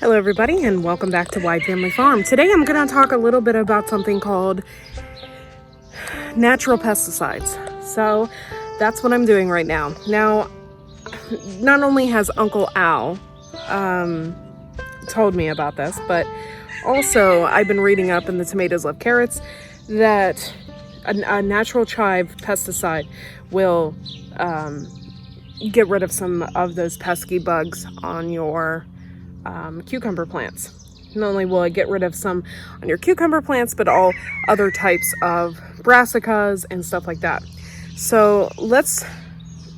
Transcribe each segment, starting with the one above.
Hello everybody and welcome back to Wide Family Farm. Today I'm going to talk a little bit about something called natural pesticides. So that's what I'm doing right now. Now, not only has Uncle Al told me about this, but also I've been reading up in the Tomatoes Love Carrots that a natural chive pesticide will get rid of some of those pesky bugs on your cucumber plants. Not only will it get rid of some on your cucumber plants, but all other types of brassicas and stuff like that. So let's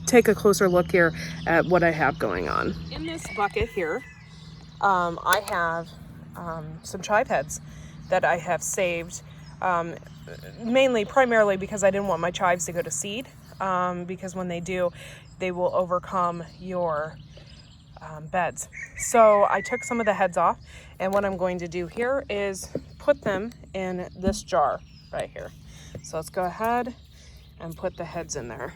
take a closer look here at what I have going on. In this bucket here, I have some chive heads that I have saved, primarily because I didn't want my chives to go to seed, because when they do, they will overcome your beds. So I took some of the heads off, and what I'm going to do here is put them in this jar right here. So let's go ahead and put the heads in there.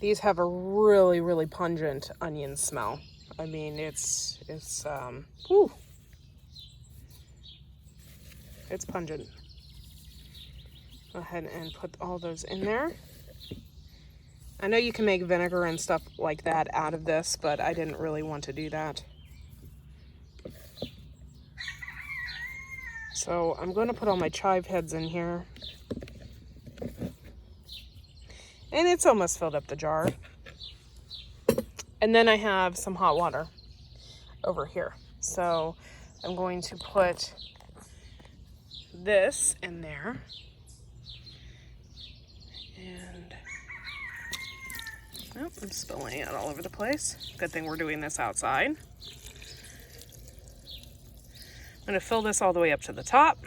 These have a really, really pungent onion smell. I mean, it's pungent. Go ahead and put all those in there. I know you can make vinegar and stuff like that out of this, but I didn't really want to do that. So I'm going to put all my chive heads in here. And it's almost filled up the jar. And then I have some hot water over here. So I'm going to put this in there. And I'm spilling it all over the place. Good thing we're doing this outside. I'm going to fill this all the way up to the top.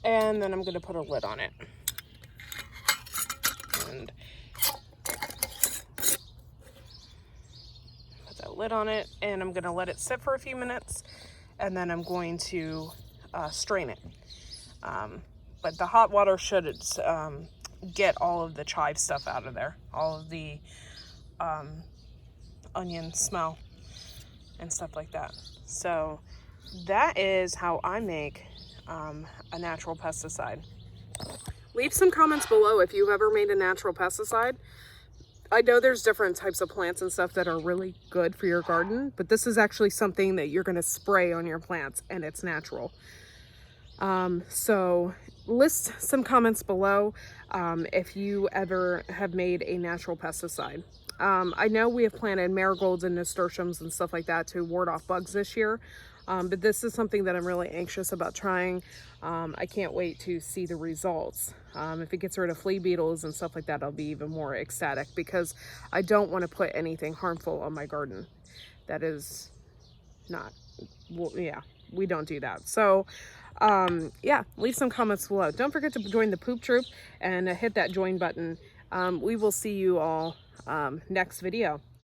And then I'm going to put a lid on it. And put that lid on it, and I'm going to let it sit for a few minutes, and then I'm going to strain it. But the hot water should get all of the chive stuff out of there, all of the onion smell and stuff like that. So that is how I make a natural pesticide. Leave some comments below if you've ever made a natural pesticide. I know there's different types of plants and stuff that are really good for your garden, but this is actually something that you're going to spray on your plants, and it's natural. So list some comments below if you ever have made a natural pesticide. I know we have planted marigolds and nasturtiums and stuff like that to ward off bugs this year, but this is something that I'm really anxious about trying. I can't wait to see the results. If it gets rid of flea beetles and stuff like that, I'll be even more ecstatic, because I don't want to put anything harmful on my garden. That is not, well, yeah, we don't do that. So yeah, leave some comments below. Don't forget to join the poop troop and hit that join button. We will see you all next video.